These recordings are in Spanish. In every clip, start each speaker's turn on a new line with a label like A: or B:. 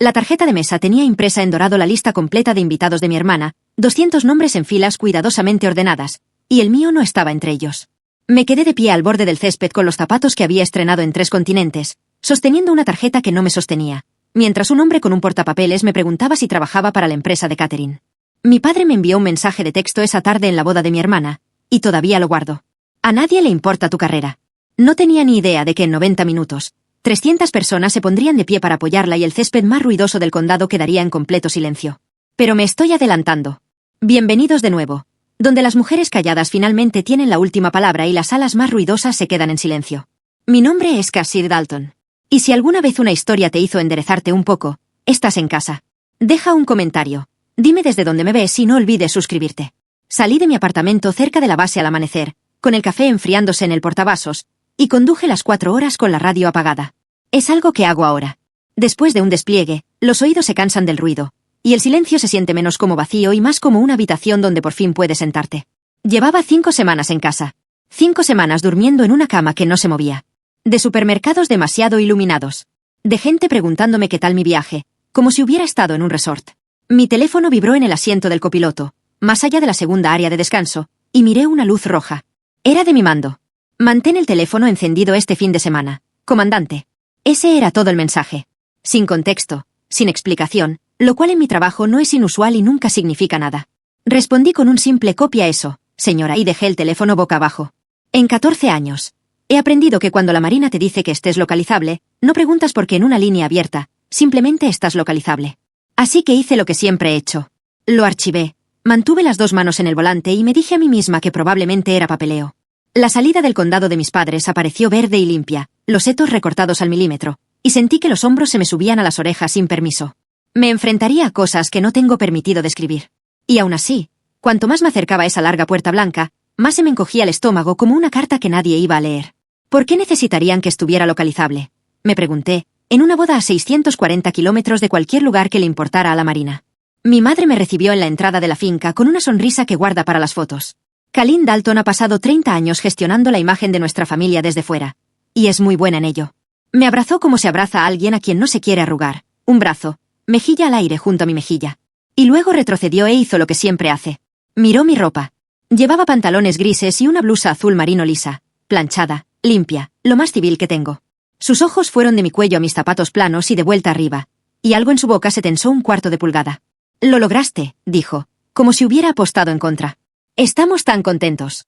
A: La tarjeta de mesa tenía impresa en dorado la lista completa de invitados de mi hermana, 200 nombres en filas cuidadosamente ordenadas, y el mío no estaba entre ellos. Me quedé de pie al borde del césped con los zapatos que había estrenado en 3 continentes, sosteniendo una tarjeta que no me sostenía, mientras un hombre con un portapapeles me preguntaba si trabajaba para la empresa de catering. Mi padre me envió un mensaje de texto esa tarde en la boda de mi hermana, y todavía lo guardo. A nadie le importa tu carrera. No tenía ni idea de que en 90 minutos, 300 personas se pondrían de pie para apoyarla y el césped más ruidoso del condado quedaría en completo silencio. Pero me estoy adelantando. Bienvenidos de nuevo, donde las mujeres calladas finalmente tienen la última palabra y las salas más ruidosas se quedan en silencio. Mi nombre es Cassie Dalton. Y si alguna vez una historia te hizo enderezarte un poco, estás en casa. Deja un comentario. Dime desde dónde me ves y no olvides suscribirte. Salí de mi apartamento cerca de la base al amanecer, con el café enfriándose en el portavasos, y conduje las 4 horas con la radio apagada. Es algo que hago ahora. Después de un despliegue, los oídos se cansan del ruido, y el silencio se siente menos como vacío y más como una habitación donde por fin puedes sentarte. Llevaba 5 semanas en casa. 5 semanas durmiendo en una cama que no se movía. De supermercados demasiado iluminados. De gente preguntándome qué tal mi viaje, como si hubiera estado en un resort. Mi teléfono vibró en el asiento del copiloto, más allá de la segunda área de descanso, y miré una luz roja. Era de mi mando. Mantén el teléfono encendido este fin de semana, comandante. Ese era todo el mensaje. Sin contexto, sin explicación, lo cual en mi trabajo no es inusual y nunca significa nada. Respondí con un simple copia eso, señora, y dejé el teléfono boca abajo. En 14 años, he aprendido que cuando la Marina te dice que estés localizable, no preguntas por qué en una línea abierta, simplemente estás localizable. Así que hice lo que siempre he hecho. Lo archivé, mantuve las 2 manos en el volante y me dije a mí misma que probablemente era papeleo. La salida del condado de mis padres apareció verde y limpia, los setos recortados al milímetro, y sentí que los hombros se me subían a las orejas sin permiso. Me enfrentaría a cosas que no tengo permitido describir. Y aún así, cuanto más me acercaba a esa larga puerta blanca, más se me encogía el estómago como una carta que nadie iba a leer. ¿Por qué necesitarían que estuviera localizable?, me pregunté, en una boda a 640 kilómetros de cualquier lugar que le importara a la Marina. Mi madre me recibió en la entrada de la finca con una sonrisa que guarda para las fotos. Colleen Dalton ha pasado 30 años gestionando la imagen de nuestra familia desde fuera. Y es muy buena en ello. Me abrazó como se abraza a alguien a quien no se quiere arrugar. Un brazo, mejilla al aire junto a mi mejilla. Y luego retrocedió e hizo lo que siempre hace. Miró mi ropa. Llevaba pantalones grises y una blusa azul marino lisa, planchada, limpia, lo más civil que tengo. Sus ojos fueron de mi cuello a mis zapatos planos y de vuelta arriba, y algo en su boca se tensó 1/4 de pulgada. Lo lograste, dijo, como si hubiera apostado en contra. Estamos tan contentos.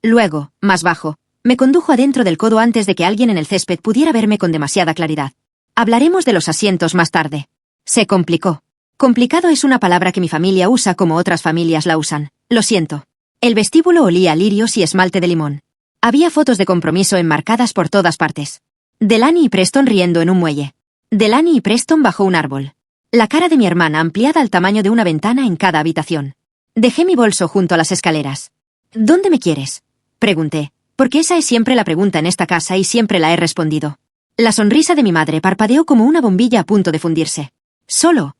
A: Luego, más bajo, me condujo adentro del codo antes de que alguien en el césped pudiera verme con demasiada claridad. Hablaremos de los asientos más tarde. Se complicó. Complicado es una palabra que mi familia usa como otras familias la usan. Lo siento. El vestíbulo olía a lirios y esmalte de limón. Había fotos de compromiso enmarcadas por todas partes. Delaney y Preston riendo en un muelle. Delaney y Preston bajo un árbol. La cara de mi hermana ampliada al tamaño de una ventana en cada habitación. Dejé mi bolso junto a las escaleras. ¿Dónde me quieres?, pregunté, porque esa es siempre la pregunta en esta casa y siempre la he respondido. La sonrisa de mi madre parpadeó como una bombilla a punto de fundirse. Solo,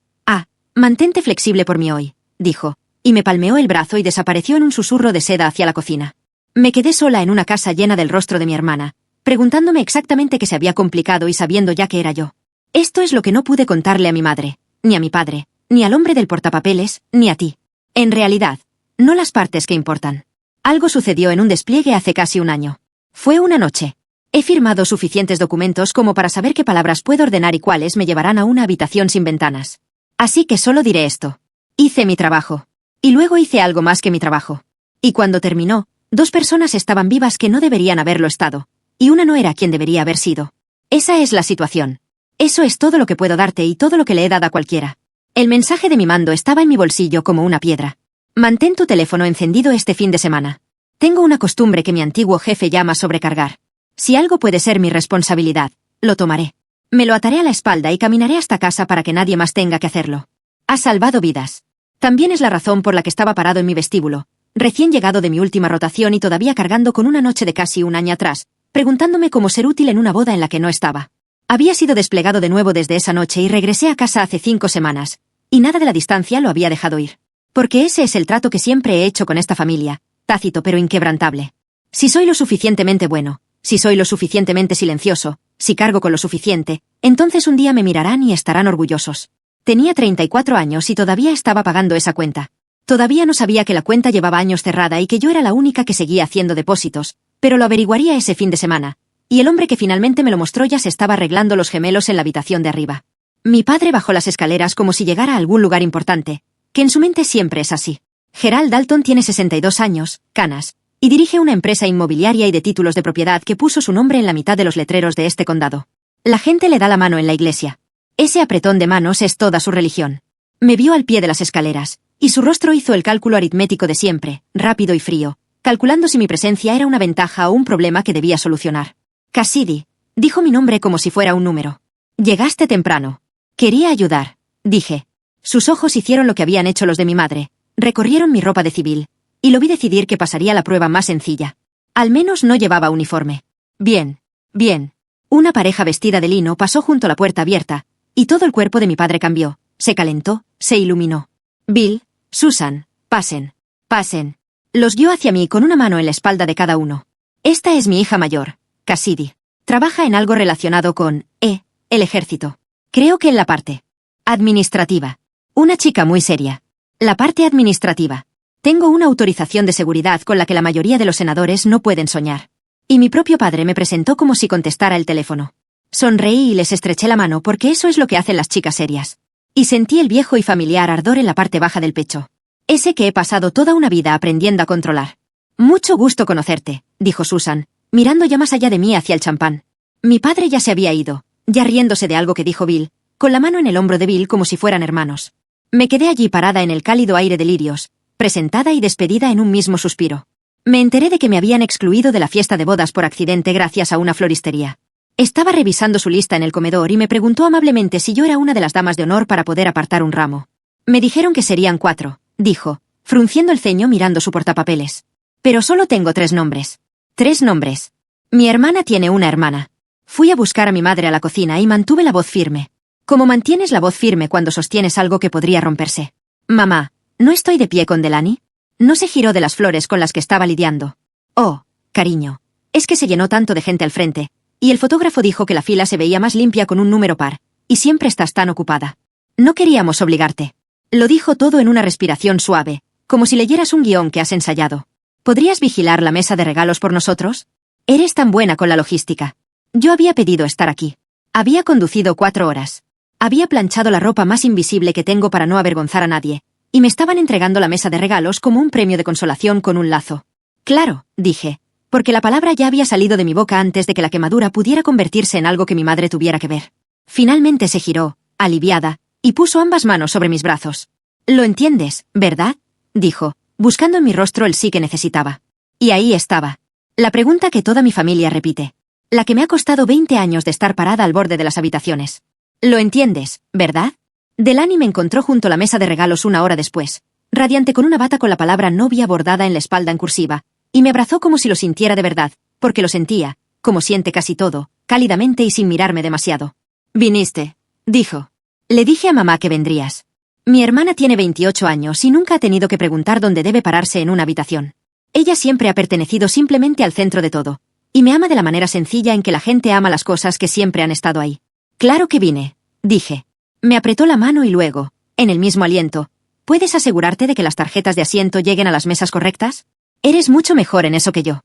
A: mantente flexible por mí hoy, dijo, y me palmeó el brazo y desapareció en un susurro de seda hacia la cocina. Me quedé sola en una casa llena del rostro de mi hermana, preguntándome exactamente qué se había complicado y sabiendo ya que era yo. Esto es lo que no pude contarle a mi madre, ni a mi padre, ni al hombre del portapapeles, ni a ti. En realidad, no las partes que importan. Algo sucedió en un despliegue hace casi un año. Fue una noche. He firmado suficientes documentos como para saber qué palabras puedo ordenar y cuáles me llevarán a una habitación sin ventanas. Así que solo diré esto. Hice mi trabajo. Y luego hice algo más que mi trabajo. Y cuando terminó, 2 personas estaban vivas que no deberían haberlo estado. Y una no era quien debería haber sido. Esa es la situación. Eso es todo lo que puedo darte y todo lo que le he dado a cualquiera. El mensaje de mi mando estaba en mi bolsillo como una piedra. Mantén tu teléfono encendido este fin de semana. Tengo una costumbre que mi antiguo jefe llama sobrecargar. Si algo puede ser mi responsabilidad, lo tomaré. Me lo ataré a la espalda y caminaré hasta casa para que nadie más tenga que hacerlo. Has salvado vidas. También es la razón por la que estaba parado en mi vestíbulo, recién llegado de mi última rotación y todavía cargando con una noche de casi un año atrás, preguntándome cómo ser útil en una boda en la que no estaba. Había sido desplegado de nuevo desde esa noche y regresé a casa hace 5 semanas, y nada de la distancia lo había dejado ir. Porque ese es el trato que siempre he hecho con esta familia, tácito pero inquebrantable. Si soy lo suficientemente bueno, si soy lo suficientemente silencioso, Si cargo con lo suficiente, entonces un día me mirarán y estarán orgullosos. Tenía 34 años y todavía estaba pagando esa cuenta. Todavía no sabía que la cuenta llevaba años cerrada y que yo era la única que seguía haciendo depósitos, pero lo averiguaría ese fin de semana. Y el hombre que finalmente me lo mostró ya se estaba arreglando los gemelos en la habitación de arriba. Mi padre bajó las escaleras como si llegara a algún lugar importante, que en su mente siempre es así. Gerald Dalton tiene 62 años, canas, y dirige una empresa inmobiliaria y de títulos de propiedad que puso su nombre en la mitad de los letreros de este condado. La gente le da la mano en la iglesia. Ese apretón de manos es toda su religión. Me vio al pie de las escaleras, y su rostro hizo el cálculo aritmético de siempre, rápido y frío, calculando si mi presencia era una ventaja o un problema que debía solucionar. Cassidy, dijo mi nombre como si fuera un número. Llegaste temprano. Quería ayudar, dije. Sus ojos hicieron lo que habían hecho los de mi madre, recorrieron mi ropa de civil, y lo vi decidir que pasaría la prueba más sencilla. Al menos no llevaba uniforme. Bien, bien. Una pareja vestida de lino pasó junto a la puerta abierta, y todo el cuerpo de mi padre cambió, se calentó, se iluminó. Bill, Susan, pasen, pasen. Los guió hacia mí con una mano en la espalda de cada uno. Esta es mi hija mayor, Cassidy. Trabaja en algo relacionado con, el ejército. Creo que en la parte administrativa. Una chica muy seria. La parte administrativa. Tengo una autorización de seguridad con la que la mayoría de los senadores no pueden soñar. Y mi propio padre me presentó como si contestara el teléfono. Sonreí y les estreché la mano porque eso es lo que hacen las chicas serias. Y sentí el viejo y familiar ardor en la parte baja del pecho. Ese que he pasado toda una vida aprendiendo a controlar. Mucho gusto conocerte, dijo Susan, mirando ya más allá de mí hacia el champán. Mi padre ya se había ido, ya riéndose de algo que dijo Bill, con la mano en el hombro de Bill como si fueran hermanos. Me quedé allí parada en el cálido aire de lirios, presentada y despedida en un mismo suspiro. Me enteré de que me habían excluido de la fiesta de bodas por accidente gracias a una floristería. Estaba revisando su lista en el comedor y me preguntó amablemente si yo era una de las damas de honor para poder apartar un ramo. Me dijeron que serían 4, dijo, frunciendo el ceño mirando su portapapeles. Pero solo tengo 3 nombres. 3 nombres. Mi hermana tiene una hermana. Fui a buscar a mi madre a la cocina y mantuve la voz firme. Como mantienes la voz firme cuando sostienes algo que podría romperse. Mamá, ¿no estoy de pie con Delaney? No se giró de las flores con las que estaba lidiando. Oh, cariño. Es que se llenó tanto de gente al frente, y el fotógrafo dijo que la fila se veía más limpia con un número par, y siempre estás tan ocupada. No queríamos obligarte. Lo dijo todo en una respiración suave, como si leyeras un guión que has ensayado. ¿Podrías vigilar la mesa de regalos por nosotros? Eres tan buena con la logística. Yo había pedido estar aquí. Había conducido 4 horas. Había planchado la ropa más invisible que tengo para no avergonzar a nadie, y me estaban entregando la mesa de regalos como un premio de consolación con un lazo. Claro, dije, porque la palabra ya había salido de mi boca antes de que la quemadura pudiera convertirse en algo que mi madre tuviera que ver. Finalmente se giró, aliviada, y puso ambas manos sobre mis brazos. «Lo entiendes, ¿verdad?», dijo, buscando en mi rostro el sí que necesitaba. Y ahí estaba. La pregunta que toda mi familia repite. La que me ha costado 20 años de estar parada al borde de las habitaciones. «Lo entiendes, ¿verdad?». Delaney me encontró junto a la mesa de regalos una hora después, radiante con una bata con la palabra novia bordada en la espalda en cursiva, y me abrazó como si lo sintiera de verdad, porque lo sentía, como siente casi todo, cálidamente y sin mirarme demasiado. «Viniste», dijo. Le dije a mamá que vendrías. Mi hermana tiene 28 años y nunca ha tenido que preguntar dónde debe pararse en una habitación. Ella siempre ha pertenecido simplemente al centro de todo, y me ama de la manera sencilla en que la gente ama las cosas que siempre han estado ahí. «Claro que vine», dije. Me apretó la mano y luego, en el mismo aliento, ¿puedes asegurarte de que las tarjetas de asiento lleguen a las mesas correctas? Eres mucho mejor en eso que yo.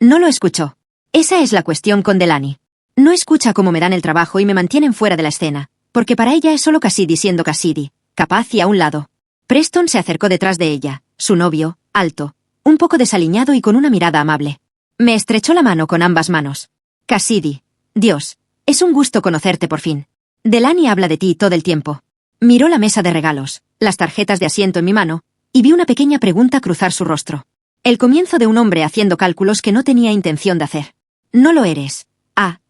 A: No lo escuchó. Esa es la cuestión con Delaney. No escucha cómo me dan el trabajo y me mantienen fuera de la escena, porque para ella es solo Cassidy siendo Cassidy, capaz y a un lado. Preston se acercó detrás de ella, su novio, alto, un poco desaliñado y con una mirada amable. Me estrechó la mano con ambas manos. «Cassidy, Dios, es un gusto conocerte por fin. Delaney habla de ti todo el tiempo». Miró la mesa de regalos, las tarjetas de asiento en mi mano, y vi una pequeña pregunta cruzar su rostro. El comienzo de un hombre haciendo cálculos que no tenía intención de hacer. «No lo eres».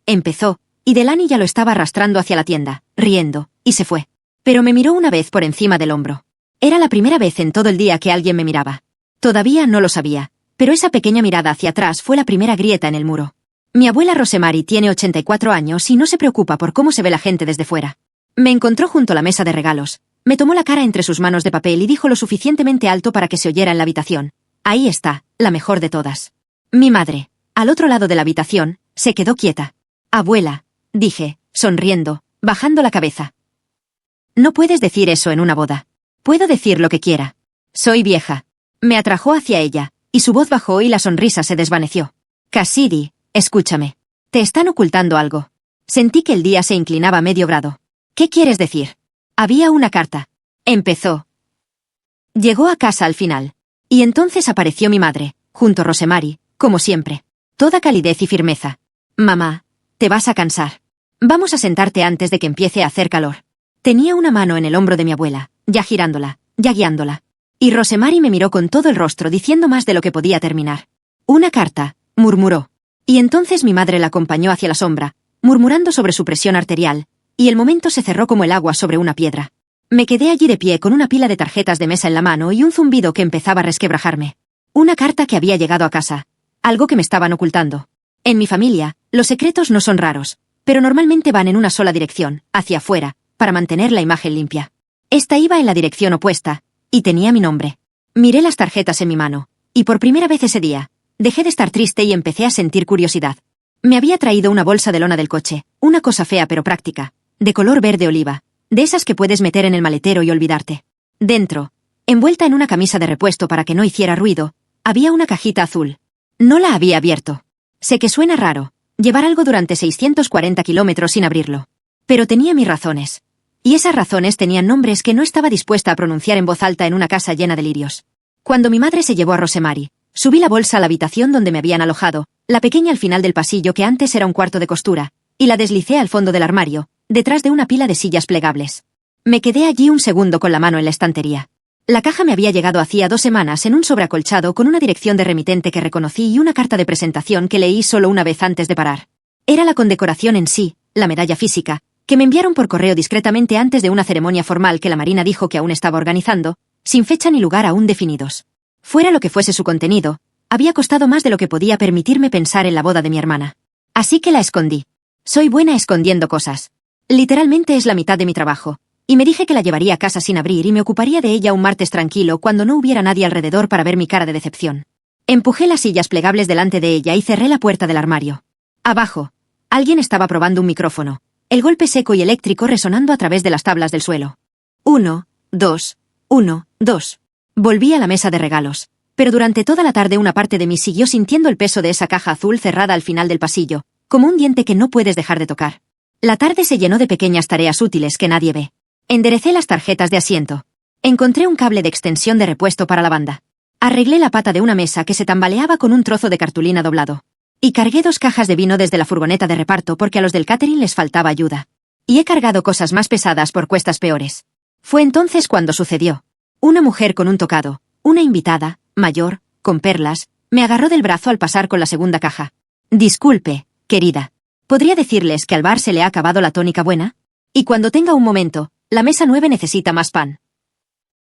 A: Empezó, y Delaney ya lo estaba arrastrando hacia la tienda, riendo, y se fue. Pero me miró una vez por encima del hombro. Era la primera vez en todo el día que alguien me miraba. Todavía no lo sabía, pero esa pequeña mirada hacia atrás fue la primera grieta en el muro. Mi abuela Rosemary tiene 84 años y no se preocupa por cómo se ve la gente desde fuera. Me encontró junto a la mesa de regalos, me tomó la cara entre sus manos de papel y dijo lo suficientemente alto para que se oyera en la habitación. «Ahí está, la mejor de todas». Mi madre, al otro lado de la habitación, se quedó quieta. Abuela, dije, sonriendo, bajando la cabeza. No puedes decir eso en una boda. Puedo decir lo que quiera. Soy vieja. Me atrajo hacia ella, y su voz bajó y la sonrisa se desvaneció. Cassidy, escúchame. Te están ocultando algo. Sentí que el día se inclinaba a medio grado. ¿Qué quieres decir? Había una carta. Empezó. Llegó a casa al final. Y entonces apareció mi madre, junto a Rosemary, como siempre. Toda calidez y firmeza. Mamá, te vas a cansar. Vamos a sentarte antes de que empiece a hacer calor. Tenía una mano en el hombro de mi abuela, ya girándola, ya guiándola. Y Rosemary me miró con todo el rostro diciendo más de lo que podía terminar. Una carta, murmuró. Y entonces mi madre la acompañó hacia la sombra, murmurando sobre su presión arterial, y el momento se cerró como el agua sobre una piedra. Me quedé allí de pie con una pila de tarjetas de mesa en la mano y un zumbido que empezaba a resquebrajarme. Una carta que había llegado a casa. Algo que me estaban ocultando. En mi familia, los secretos no son raros, pero normalmente van en una sola dirección, hacia afuera, para mantener la imagen limpia. Esta iba en la dirección opuesta, y tenía mi nombre. Miré las tarjetas en mi mano, y por primera vez ese día, dejé de estar triste y empecé a sentir curiosidad. Me había traído una bolsa de lona del coche, una cosa fea pero práctica, de color verde oliva, de esas que puedes meter en el maletero y olvidarte. Dentro, envuelta en una camisa de repuesto para que no hiciera ruido, había una cajita azul. No la había abierto. Sé que suena raro, llevar algo durante 640 kilómetros sin abrirlo. Pero tenía mis razones. Y esas razones tenían nombres que no estaba dispuesta a pronunciar en voz alta en una casa llena de lirios. Cuando mi madre se llevó a Rosemary, subí la bolsa a la habitación donde me habían alojado, la pequeña al final del pasillo que antes era un cuarto de costura, y la deslicé al fondo del armario, detrás de una pila de sillas plegables. Me quedé allí un segundo con la mano en la estantería. La caja me había llegado hacía 2 semanas en un sobreacolchado con una dirección de remitente que reconocí y una carta de presentación que leí solo una vez antes de parar. Era la condecoración en sí, la medalla física, que me enviaron por correo discretamente antes de una ceremonia formal que la Marina dijo que aún estaba organizando, sin fecha ni lugar aún definidos. Fuera lo que fuese su contenido, había costado más de lo que podía permitirme pensar en la boda de mi hermana. Así que la escondí. Soy buena escondiendo cosas. Literalmente es la mitad de mi trabajo, y me dije que la llevaría a casa sin abrir y me ocuparía de ella un martes tranquilo cuando no hubiera nadie alrededor para ver mi cara de decepción. Empujé las sillas plegables delante de ella y cerré la puerta del armario. Abajo, alguien estaba probando un micrófono, el golpe seco y eléctrico resonando a través de las tablas del suelo. 1, 2, 1, 2. Volví a la mesa de regalos, pero durante toda la tarde una parte de mí siguió sintiendo el peso de esa caja azul cerrada al final del pasillo, como un diente que no puedes dejar de tocar. La tarde se llenó de pequeñas tareas útiles que nadie ve. Enderecé las tarjetas de asiento. Encontré un cable de extensión de repuesto para la banda. Arreglé la pata de una mesa que se tambaleaba con un trozo de cartulina doblado. Y cargué 2 cajas de vino desde la furgoneta de reparto porque a los del catering les faltaba ayuda. Y he cargado cosas más pesadas por cuestas peores. Fue entonces cuando sucedió. Una mujer con un tocado, una invitada, mayor, con perlas, me agarró del brazo al pasar con la segunda caja. Disculpe, querida. ¿Podría decirles que al bar se le ha acabado la tónica buena? Y cuando tenga un momento, la mesa 9 necesita más pan.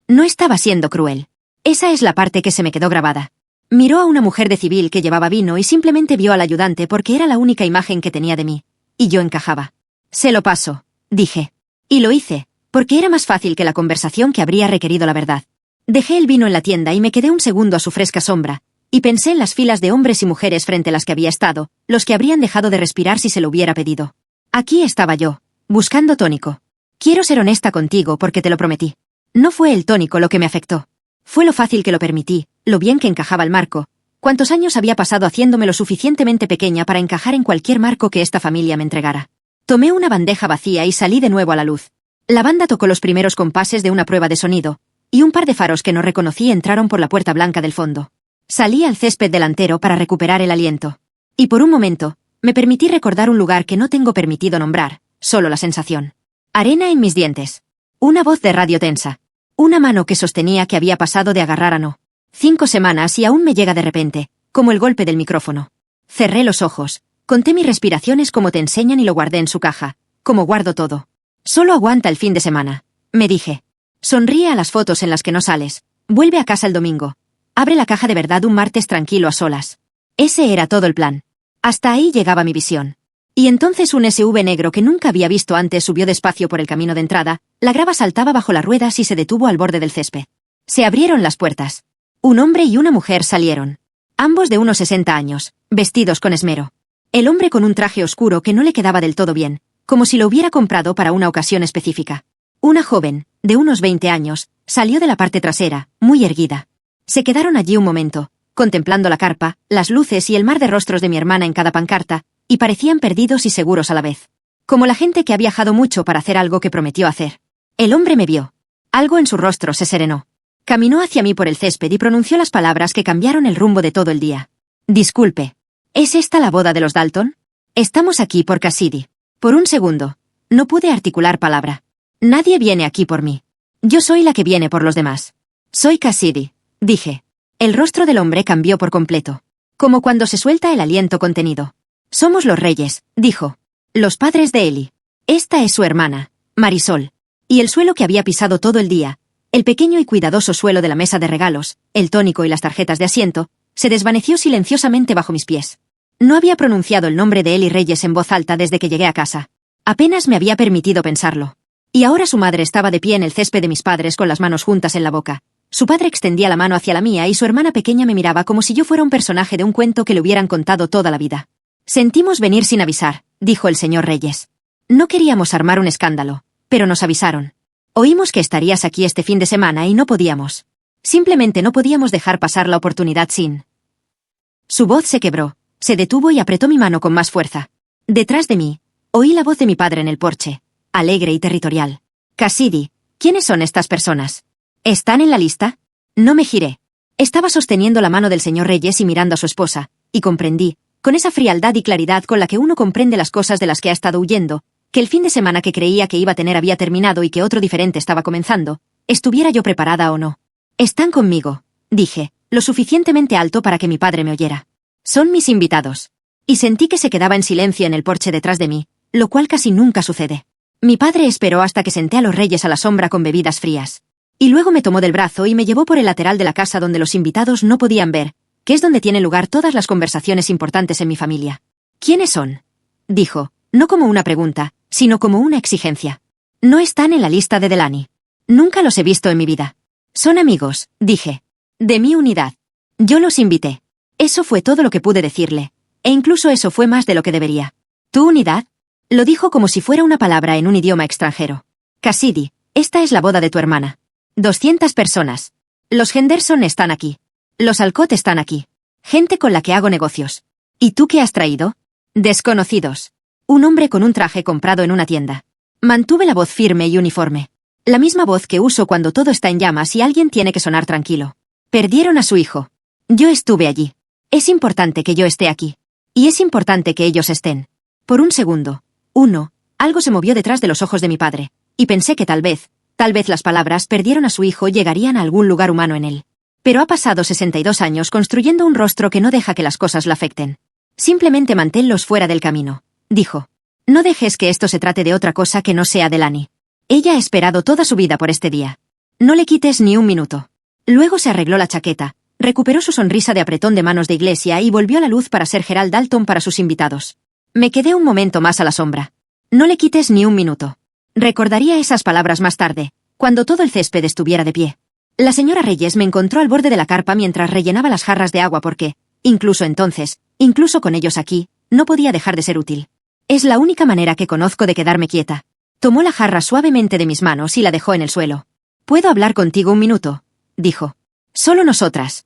A: No estaba siendo cruel. Esa es la parte que se me quedó grabada. Miró a una mujer de civil que llevaba vino y simplemente vio al ayudante porque era la única imagen que tenía de mí. Y yo encajaba. Se lo paso, dije. Y lo hice, porque era más fácil que la conversación que habría requerido la verdad. Dejé el vino en la tienda y me quedé un segundo a su fresca sombra, y pensé en las filas de hombres y mujeres frente a las que había estado, los que habrían dejado de respirar si se lo hubiera pedido. Aquí estaba yo, buscando tónico. Quiero ser honesta contigo porque te lo prometí. No fue el tónico lo que me afectó. Fue lo fácil que lo permití, lo bien que encajaba el marco. Cuántos años había pasado haciéndome lo suficientemente pequeña para encajar en cualquier marco que esta familia me entregara. Tomé una bandeja vacía y salí de nuevo a la luz. La banda tocó los primeros compases de una prueba de sonido, y un par de faros que no reconocí entraron por la puerta blanca del fondo. Salí al césped delantero para recuperar el aliento. Y por un momento, me permití recordar un lugar que no tengo permitido nombrar, solo la sensación. Arena en mis dientes. Una voz de radio tensa. Una mano que sostenía que había pasado de agarrar a no. 5 semanas y aún me llega de repente, como el golpe del micrófono. Cerré los ojos, conté mis respiraciones como te enseñan y lo guardé en su caja, como guardo todo. Solo aguanta el fin de semana, me dije. Sonríe a las fotos en las que no sales. Vuelve a casa el domingo. Abre la caja de verdad un martes tranquilo a solas. Ese era todo el plan. Hasta ahí llegaba mi visión. Y entonces un SUV negro que nunca había visto antes subió despacio por el camino de entrada, la grava saltaba bajo las ruedas y se detuvo al borde del césped. Se abrieron las puertas. Un hombre y una mujer salieron. Ambos de unos 60 años, vestidos con esmero. El hombre con un traje oscuro que no le quedaba del todo bien, como si lo hubiera comprado para una ocasión específica. Una joven, de unos 20 años, salió de la parte trasera, muy erguida. Se quedaron allí un momento, contemplando la carpa, las luces y el mar de rostros de mi hermana en cada pancarta, y parecían perdidos y seguros a la vez. Como la gente que ha viajado mucho para hacer algo que prometió hacer. El hombre me vio. Algo en su rostro se serenó. Caminó hacia mí por el césped y pronunció las palabras que cambiaron el rumbo de todo el día. Disculpe. ¿Es esta la boda de los Dalton? Estamos aquí por Cassidy. Por un segundo. No pude articular palabra. Nadie viene aquí por mí. Yo soy la que viene por los demás. Soy Cassidy, dije. El rostro del hombre cambió por completo. Como cuando se suelta el aliento contenido. Somos los reyes, dijo. Los padres de Ellie. Esta es su hermana, Marisol. Y el suelo que había pisado todo el día, el pequeño y cuidadoso suelo de la mesa de regalos, el tónico y las tarjetas de asiento, se desvaneció silenciosamente bajo mis pies. No había pronunciado el nombre de Ellie Reyes en voz alta desde que llegué a casa. Apenas me había permitido pensarlo. Y ahora su madre estaba de pie en el césped de mis padres con las manos juntas en la boca. Su padre extendía la mano hacia la mía y su hermana pequeña me miraba como si yo fuera un personaje de un cuento que le hubieran contado toda la vida. Sentimos venir sin avisar, dijo el señor Reyes. No queríamos armar un escándalo, pero nos avisaron. Oímos que estarías aquí este fin de semana y no podíamos. Simplemente no podíamos dejar pasar la oportunidad sin... Su voz se quebró, se detuvo y apretó mi mano con más fuerza. Detrás de mí, oí la voz de mi padre en el porche, alegre y territorial. Cassidy, ¿quiénes son estas personas? ¿Están en la lista? No me giré. Estaba sosteniendo la mano del señor Reyes y mirando a su esposa, y comprendí, con esa frialdad y claridad con la que uno comprende las cosas de las que ha estado huyendo, que el fin de semana que creía que iba a tener había terminado y que otro diferente estaba comenzando, estuviera yo preparada o no. Están conmigo, dije, lo suficientemente alto para que mi padre me oyera. Son mis invitados. Y sentí que se quedaba en silencio en el porche detrás de mí, lo cual casi nunca sucede. Mi padre esperó hasta que senté a los Reyes a la sombra con bebidas frías. Y luego me tomó del brazo y me llevó por el lateral de la casa donde los invitados no podían ver, que es donde tienen lugar todas las conversaciones importantes en mi familia. ¿Quiénes son? Dijo, no como una pregunta, sino como una exigencia. No están en la lista de Delaney. Nunca los he visto en mi vida. Son amigos, dije. De mi unidad. Yo los invité. Eso fue todo lo que pude decirle. E incluso eso fue más de lo que debería. ¿Tu unidad? Lo dijo como si fuera una palabra en un idioma extranjero. Cassidy, esta es la boda de tu hermana. 200 personas. Los Henderson están aquí. Los Alcott están aquí. Gente con la que hago negocios. ¿Y tú qué has traído? Desconocidos. Un hombre con un traje comprado en una tienda. Mantuve la voz firme y uniforme. La misma voz que uso cuando todo está en llamas y alguien tiene que sonar tranquilo. Perdieron a su hijo. Yo estuve allí. Es importante que yo esté aquí. Y es importante que ellos estén. Por un segundo. Algo se movió detrás de los ojos de mi padre. Y pensé que tal vez las palabras perdieron a su hijo llegarían a algún lugar humano en él. Pero ha pasado 62 años construyendo un rostro que no deja que las cosas la afecten. Simplemente manténlos fuera del camino, dijo. No dejes que esto se trate de otra cosa que no sea Delaney. Ella ha esperado toda su vida por este día. No le quites ni un minuto. Luego se arregló la chaqueta, recuperó su sonrisa de apretón de manos de iglesia y volvió a la luz para ser Gerald Dalton para sus invitados. Me quedé un momento más a la sombra. No le quites ni un minuto. Recordaría esas palabras más tarde, cuando todo el césped estuviera de pie. La señora Reyes me encontró al borde de la carpa mientras rellenaba las jarras de agua porque, incluso entonces, incluso con ellos aquí, no podía dejar de ser útil. Es la única manera que conozco de quedarme quieta. Tomó la jarra suavemente de mis manos y la dejó en el suelo. ¿Puedo hablar contigo un minuto?, dijo. Solo nosotras.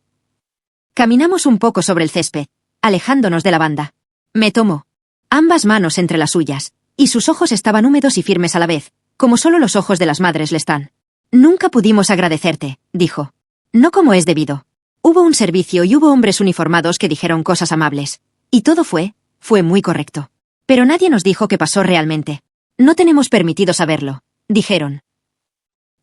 A: Caminamos un poco sobre el césped, alejándonos de la banda. Me tomó ambas manos entre las suyas, y sus ojos estaban húmedos y firmes a la vez, como solo los ojos de las madres le están. Nunca pudimos agradecerte, dijo. No como es debido. Hubo un servicio y hubo hombres uniformados que dijeron cosas amables. Y todo fue muy correcto. Pero nadie nos dijo qué pasó realmente. No tenemos permitido saberlo, dijeron.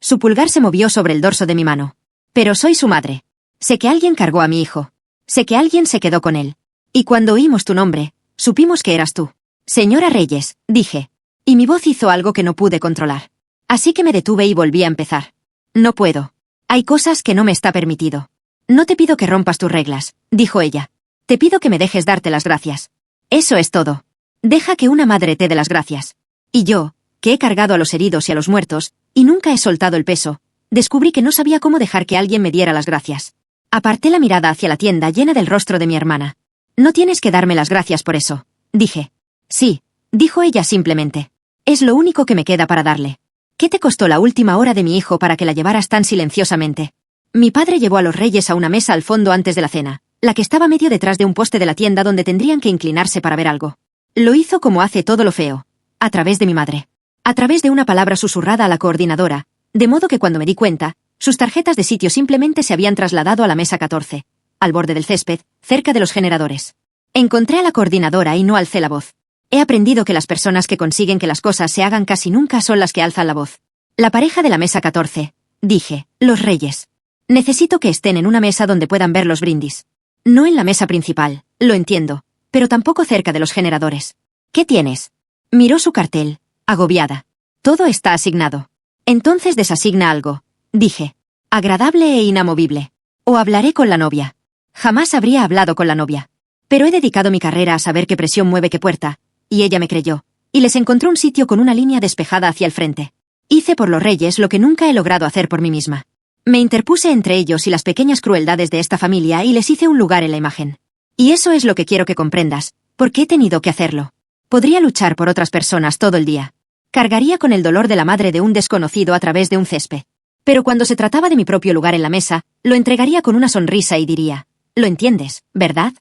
A: Su pulgar se movió sobre el dorso de mi mano. Pero soy su madre. Sé que alguien cargó a mi hijo. Sé que alguien se quedó con él. Y cuando oímos tu nombre, supimos que eras tú. Señora Reyes, dije. Y mi voz hizo algo que no pude controlar. Así que me detuve y volví a empezar. No puedo. Hay cosas que no me está permitido. No te pido que rompas tus reglas, dijo ella. Te pido que me dejes darte las gracias. Eso es todo. Deja que una madre te dé las gracias. Y yo, que he cargado a los heridos y a los muertos, y nunca he soltado el peso, descubrí que no sabía cómo dejar que alguien me diera las gracias. Aparté la mirada hacia la tienda llena del rostro de mi hermana. No tienes que darme las gracias por eso, Dije. Sí, dijo ella simplemente. Es lo único que me queda para darle. ¿Qué te costó la última hora de mi hijo para que la llevaras tan silenciosamente? Mi padre llevó a los reyes a una mesa al fondo antes de la cena, la que estaba medio detrás de un poste de la tienda donde tendrían que inclinarse para ver algo. Lo hizo como hace todo lo feo. A través de mi madre. A través de una palabra susurrada a la coordinadora, de modo que cuando me di cuenta, sus tarjetas de sitio simplemente se habían trasladado a la mesa 14, al borde del césped, cerca de los generadores. Encontré a la coordinadora y no alcé la voz. He aprendido que las personas que consiguen que las cosas se hagan casi nunca son las que alzan la voz. La pareja de la mesa 14, dije, los reyes. Necesito que estén en una mesa donde puedan ver los brindis. No en la mesa principal, lo entiendo, pero tampoco cerca de los generadores. ¿Qué tienes? Miró su cartel, agobiada. Todo está asignado. Entonces desasigna algo, dije. Agradable e inamovible. O hablaré con la novia. Jamás habría hablado con la novia. Pero he dedicado mi carrera a saber qué presión mueve qué puerta, y ella me creyó, y les encontró un sitio con una línea despejada hacia el frente. Hice por los reyes lo que nunca he logrado hacer por mí misma. Me interpuse entre ellos y las pequeñas crueldades de esta familia y les hice un lugar en la imagen. Y eso es lo que quiero que comprendas, porque he tenido que hacerlo. Podría luchar por otras personas todo el día. Cargaría con el dolor de la madre de un desconocido a través de un césped. Pero cuando se trataba de mi propio lugar en la mesa, lo entregaría con una sonrisa y diría, «Lo entiendes, ¿verdad?»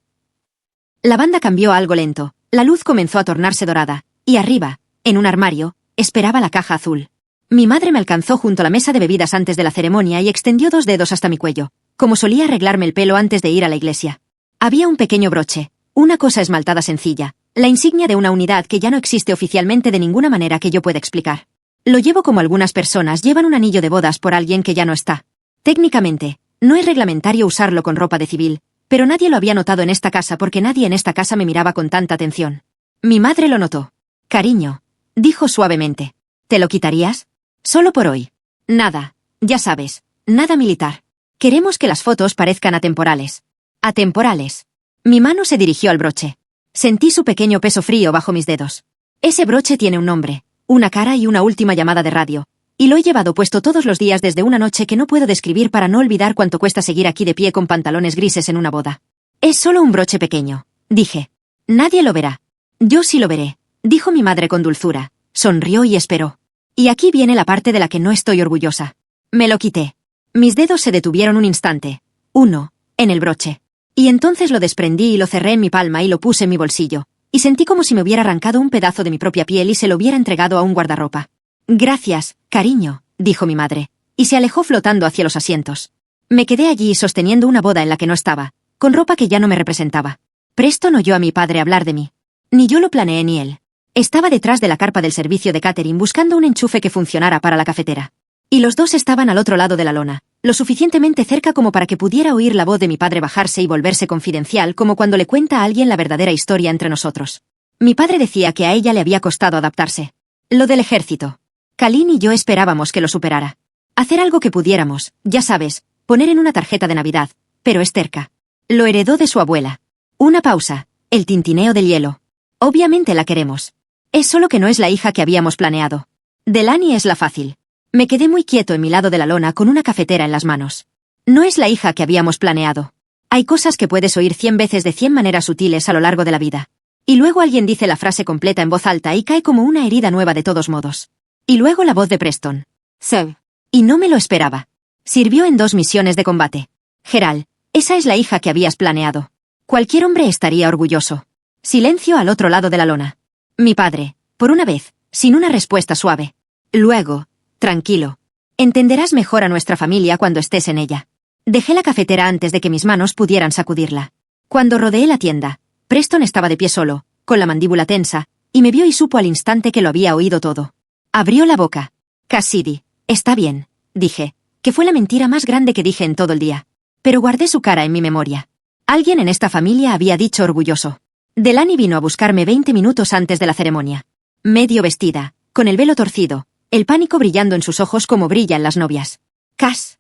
A: La banda cambió a algo lento, la luz comenzó a tornarse dorada, y arriba, en un armario, esperaba la caja azul. Mi madre me alcanzó junto a la mesa de bebidas antes de la ceremonia y extendió 2 dedos hasta mi cuello, como solía arreglarme el pelo antes de ir a la iglesia. Había un pequeño broche, una cosa esmaltada sencilla, la insignia de una unidad que ya no existe oficialmente de ninguna manera que yo pueda explicar. Lo llevo como algunas personas llevan un anillo de bodas por alguien que ya no está. Técnicamente, no es reglamentario usarlo con ropa de civil, pero nadie lo había notado en esta casa porque nadie en esta casa me miraba con tanta atención. Mi madre lo notó. «Cariño», dijo suavemente. «¿Te lo quitarías? Solo por hoy. Nada, ya sabes, nada militar. Queremos que las fotos parezcan atemporales». Atemporales. Mi mano se dirigió al broche. Sentí su pequeño peso frío bajo mis dedos. Ese broche tiene un nombre, una cara y una última llamada de radio. Y lo he llevado puesto todos los días desde una noche que no puedo describir para no olvidar cuánto cuesta seguir aquí de pie con pantalones grises en una boda. Es solo un broche pequeño, dije. Nadie lo verá. Yo sí lo veré, dijo mi madre con dulzura. Sonrió y esperó. Y aquí viene la parte de la que no estoy orgullosa. Me lo quité. Mis dedos se detuvieron un instante. Uno, en el broche. Y entonces lo desprendí y lo cerré en mi palma y lo puse en mi bolsillo. Y sentí como si me hubiera arrancado un pedazo de mi propia piel y se lo hubiera entregado a un guardarropa. «Gracias, cariño», dijo mi madre, y se alejó flotando hacia los asientos. Me quedé allí sosteniendo una boda en la que no estaba, con ropa que ya no me representaba. Preston oyó a mi padre hablar de mí. Ni yo lo planeé ni él. Estaba detrás de la carpa del servicio de catering buscando un enchufe que funcionara para la cafetera. Y los dos estaban al otro lado de la lona, lo suficientemente cerca como para que pudiera oír la voz de mi padre bajarse y volverse confidencial como cuando le cuenta a alguien la verdadera historia entre nosotros. Mi padre decía que a ella le había costado adaptarse. Lo del ejército. Kalin y yo esperábamos que lo superara. Hacer algo que pudiéramos, ya sabes, poner en una tarjeta de Navidad, pero es terca. Lo heredó de su abuela. Una pausa, el tintineo del hielo. Obviamente la queremos. Es solo que no es la hija que habíamos planeado. Delaney es la fácil. Me quedé muy quieto en mi lado de la lona con una cafetera en las manos. No es la hija que habíamos planeado. Hay cosas que puedes oír 100 veces de 100 maneras sutiles a lo largo de la vida. Y luego alguien dice la frase completa en voz alta y cae como una herida nueva de todos modos. Y luego la voz de Preston. «Sir». Y no me lo esperaba. Sirvió en 2 misiones de combate. «Gerald, esa es la hija que habías planeado. Cualquier hombre estaría orgulloso». Silencio al otro lado de la lona. Mi padre, por una vez, sin una respuesta suave. Luego, «Tranquilo. Entenderás mejor a nuestra familia cuando estés en ella». Dejé la cafetera antes de que mis manos pudieran sacudirla. Cuando rodeé la tienda, Preston estaba de pie solo, con la mandíbula tensa, y me vio y supo al instante que lo había oído todo. Abrió la boca. «Cassidy, está bien», dije, que fue la mentira más grande que dije en todo el día. Pero guardé su cara en mi memoria. Alguien en esta familia había dicho orgulloso. Delaney vino a buscarme 20 minutos antes de la ceremonia. Medio vestida, con el velo torcido, el pánico brillando en sus ojos como brillan las novias. Cass,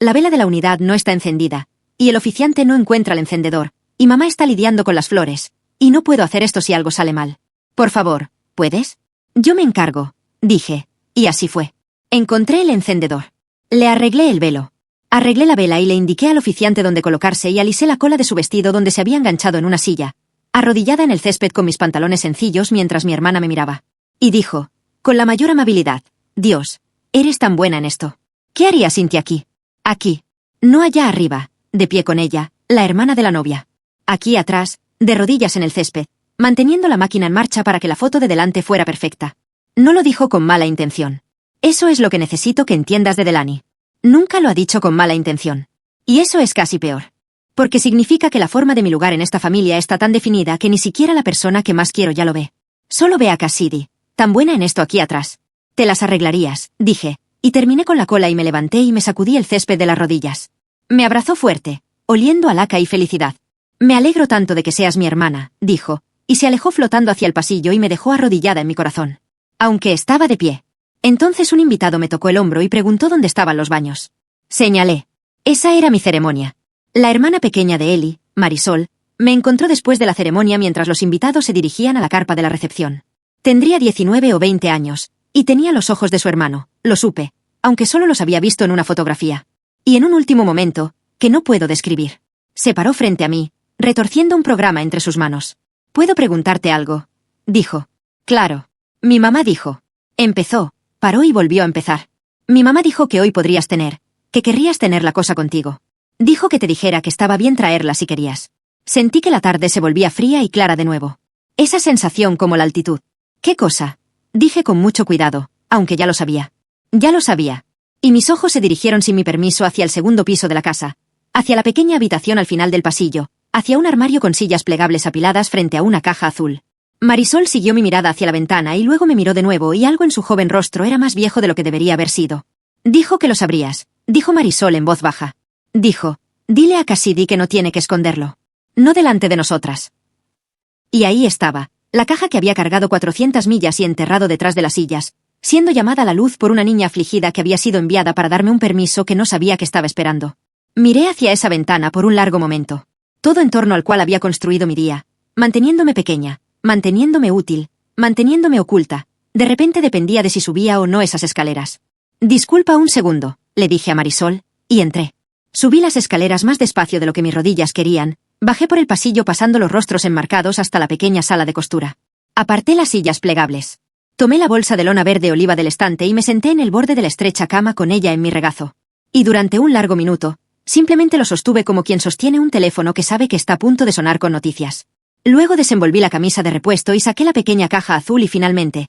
A: la vela de la unidad no está encendida, y el oficiante no encuentra el encendedor, y mamá está lidiando con las flores, y no puedo hacer esto si algo sale mal. Por favor, ¿puedes? Yo me encargo, dije, y así fue. Encontré el encendedor. Le arreglé el velo. Arreglé la vela y le indiqué al oficiante dónde colocarse y alisé la cola de su vestido donde se había enganchado en una silla. arrodillada en el césped con mis pantalones sencillos mientras mi hermana me miraba. Y dijo, con la mayor amabilidad, Dios, eres tan buena en esto. ¿Qué haría Cynthia aquí? Aquí. No allá arriba, de pie con ella, la hermana de la novia. Aquí atrás, de rodillas en el césped, manteniendo la máquina en marcha para que la foto de delante fuera perfecta. No lo dijo con mala intención. Eso es lo que necesito que entiendas de Delaney. Nunca lo ha dicho con mala intención. Y eso es casi peor. Porque significa que la forma de mi lugar en esta familia está tan definida que ni siquiera la persona que más quiero ya lo ve. Solo ve a Cassidy, tan buena en esto aquí atrás. Te las arreglarías, dije, y terminé con la cola y me levanté y me sacudí el césped de las rodillas. Me abrazó fuerte, oliendo a laca y felicidad. Me alegro tanto de que seas mi hermana, dijo, y se alejó flotando hacia el pasillo y me dejó arrodillada en mi corazón. Aunque estaba de pie. Entonces un invitado me tocó el hombro y preguntó dónde estaban los baños. Señalé. Esa era mi ceremonia. La hermana pequeña de Ellie, Marisol, me encontró después de la ceremonia mientras los invitados se dirigían a la carpa de la recepción. Tendría 19 o 20 años, y tenía los ojos de su hermano, lo supe, aunque solo los había visto en una fotografía. Y en un último momento, que no puedo describir, se paró frente a mí, retorciendo un programa entre sus manos. ¿Puedo preguntarte algo? Dijo. Claro. Mi mamá dijo. Empezó, paró y volvió a empezar. Mi mamá dijo que hoy podrías tener, que querrías tener la cosa contigo. Dijo que te dijera que estaba bien traerla si querías. Sentí que la tarde se volvía fría y clara de nuevo. Esa sensación como la altitud. ¿Qué cosa? Dije con mucho cuidado, aunque ya lo sabía. Ya lo sabía. Y mis ojos se dirigieron sin mi permiso hacia el segundo piso de la casa, hacia la pequeña habitación al final del pasillo, hacia un armario con sillas plegables apiladas frente a una caja azul. Marisol siguió mi mirada hacia la ventana y luego me miró de nuevo y algo en su joven rostro era más viejo de lo que debería haber sido. Dijo que lo sabrías, dijo Marisol en voz baja. Dijo, dile a Cassidy que no tiene que esconderlo. No delante de nosotras. Y ahí estaba, la caja que había cargado 400 millas y enterrado detrás de las sillas, siendo llamada a la luz por una niña afligida que había sido enviada para darme un permiso que no sabía que estaba esperando. Miré hacia esa ventana por un largo momento. Todo en torno al cual había construido mi día, manteniéndome pequeña, manteniéndome útil, manteniéndome oculta. De repente dependía de si subía o no esas escaleras. Disculpa un segundo, le dije a Marisol, y entré. Subí las escaleras más despacio de lo que mis rodillas querían, bajé por el pasillo pasando los rostros enmarcados hasta la pequeña sala de costura. Aparté las sillas plegables. Tomé la bolsa de lona verde oliva del estante y me senté en el borde de la estrecha cama con ella en mi regazo. Y durante un largo minuto, simplemente lo sostuve como quien sostiene un teléfono que sabe que está a punto de sonar con noticias. Luego desenvolví la camisa de repuesto y saqué la pequeña caja azul y finalmente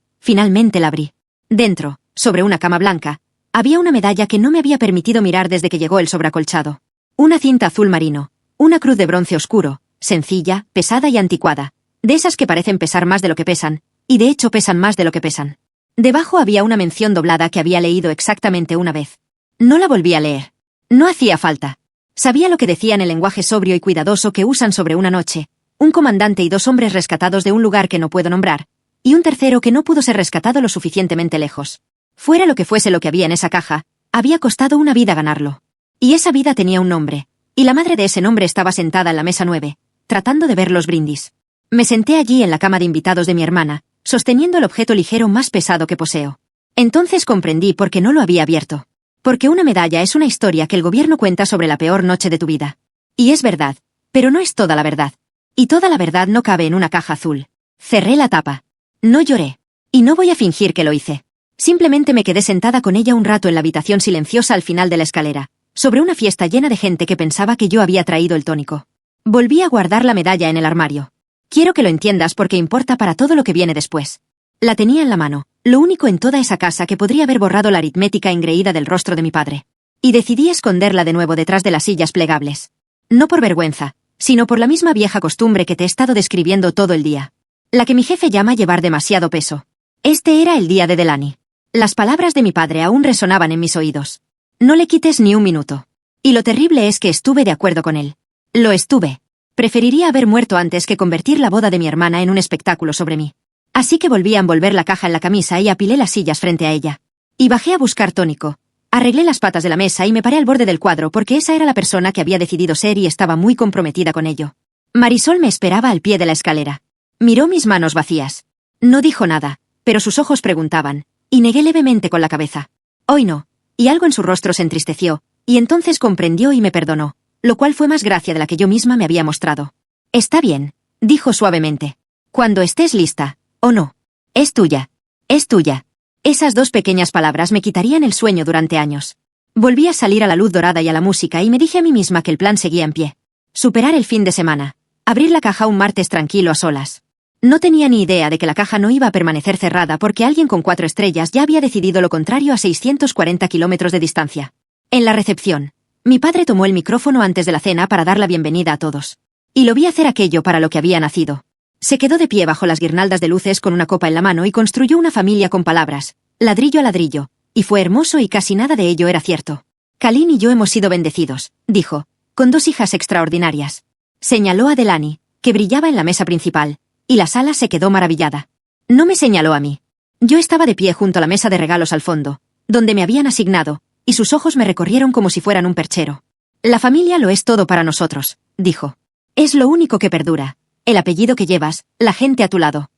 A: la abrí. Dentro, sobre una cama blanca, había una medalla que no me había permitido mirar desde que llegó el sobreacolchado. Una cinta azul marino, una cruz de bronce oscuro, sencilla, pesada y anticuada, de esas que parecen pesar más de lo que pesan, y de hecho pesan más de lo que pesan. Debajo había una mención doblada que había leído exactamente una vez. No la volví a leer. No hacía falta. Sabía lo que decía en el lenguaje sobrio y cuidadoso que usan sobre una noche, un comandante y 2 hombres rescatados de un lugar que no puedo nombrar, y un tercero que no pudo ser rescatado lo suficientemente lejos. Fuera lo que fuese lo que había en esa caja, había costado una vida ganarlo. Y esa vida tenía un nombre, y la madre de ese nombre estaba sentada en la mesa 9, tratando de ver los brindis. Me senté allí en la cama de invitados de mi hermana, sosteniendo el objeto ligero más pesado que poseo. Entonces comprendí por qué no lo había abierto. Porque una medalla es una historia que el gobierno cuenta sobre la peor noche de tu vida. Y es verdad, pero no es toda la verdad. Y toda la verdad no cabe en una caja azul. Cerré la tapa. No lloré. Y no voy a fingir que lo hice. Simplemente me quedé sentada con ella un rato en la habitación silenciosa al final de la escalera, sobre una fiesta llena de gente que pensaba que yo había traído el tónico. Volví a guardar la medalla en el armario. Quiero que lo entiendas porque importa para todo lo que viene después. La tenía en la mano, lo único en toda esa casa que podría haber borrado la aritmética engreída del rostro de mi padre. Y decidí esconderla de nuevo detrás de las sillas plegables. No por vergüenza, sino por la misma vieja costumbre que te he estado describiendo todo el día. La que mi jefe llama llevar demasiado peso. Este era el día de Delaney. Las palabras de mi padre aún resonaban en mis oídos. No le quites ni un minuto. Y lo terrible es que estuve de acuerdo con él. Lo estuve. Preferiría haber muerto antes que convertir la boda de mi hermana en un espectáculo sobre mí. Así que volví a envolver la caja en la camisa y apilé las sillas frente a ella. Y bajé a buscar tónico. Arreglé las patas de la mesa y me paré al borde del cuadro porque esa era la persona que había decidido ser y estaba muy comprometida con ello. Marisol me esperaba al pie de la escalera. Miró mis manos vacías. No dijo nada, pero sus ojos preguntaban, y negué levemente con la cabeza. Hoy no. Y algo en su rostro se entristeció, y entonces comprendió y me perdonó, lo cual fue más gracia de la que yo misma me había mostrado. Está bien, dijo suavemente. Cuando estés lista, ¿o no? Es tuya. Es tuya. Esas dos pequeñas palabras me quitarían el sueño durante años. Volví a salir a la luz dorada y a la música y me dije a mí misma que el plan seguía en pie. Superar el fin de semana. Abrir la caja un martes tranquilo a solas. No tenía ni idea de que la caja no iba a permanecer cerrada porque alguien con 4 estrellas ya había decidido lo contrario a 640 kilómetros de distancia. En la recepción, mi padre tomó el micrófono antes de la cena para dar la bienvenida a todos. Y lo vi hacer aquello para lo que había nacido. Se quedó de pie bajo las guirnaldas de luces con una copa en la mano y construyó una familia con palabras, ladrillo a ladrillo, y fue hermoso y casi nada de ello era cierto. Kalin y yo hemos sido bendecidos, dijo, con 2 hijas extraordinarias. Señaló a Delany, que brillaba en la mesa principal, y la sala se quedó maravillada. No me señaló a mí. Yo estaba de pie junto a la mesa de regalos al fondo, donde me habían asignado, y sus ojos me recorrieron como si fueran un perchero. La familia lo es todo para nosotros, dijo. Es lo único que perdura, el apellido que llevas, la gente a tu lado.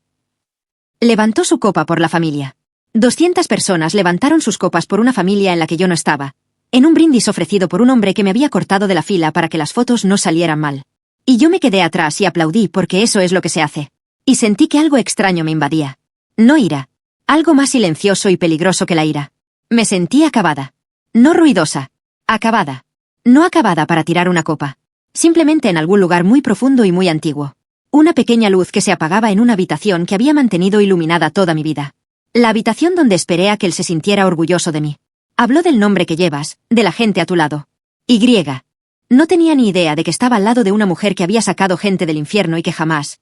A: Levantó su copa por la familia. 200 personas levantaron sus copas por una familia en la que yo no estaba, en un brindis ofrecido por un hombre que me había cortado de la fila para que las fotos no salieran mal. Y yo me quedé atrás y aplaudí porque eso es lo que se hace. Y sentí que algo extraño me invadía. No ira. Algo más silencioso y peligroso que la ira. Me sentí acabada. No ruidosa. Acabada. No acabada para tirar una copa. Simplemente en algún lugar muy profundo y muy antiguo. Una pequeña luz que se apagaba en una habitación que había mantenido iluminada toda mi vida. La habitación donde esperé a que él se sintiera orgulloso de mí. Habló del nombre que llevas, de la gente a tu lado. Y. No tenía ni idea de que estaba al lado de una mujer que había sacado gente del infierno y que jamás,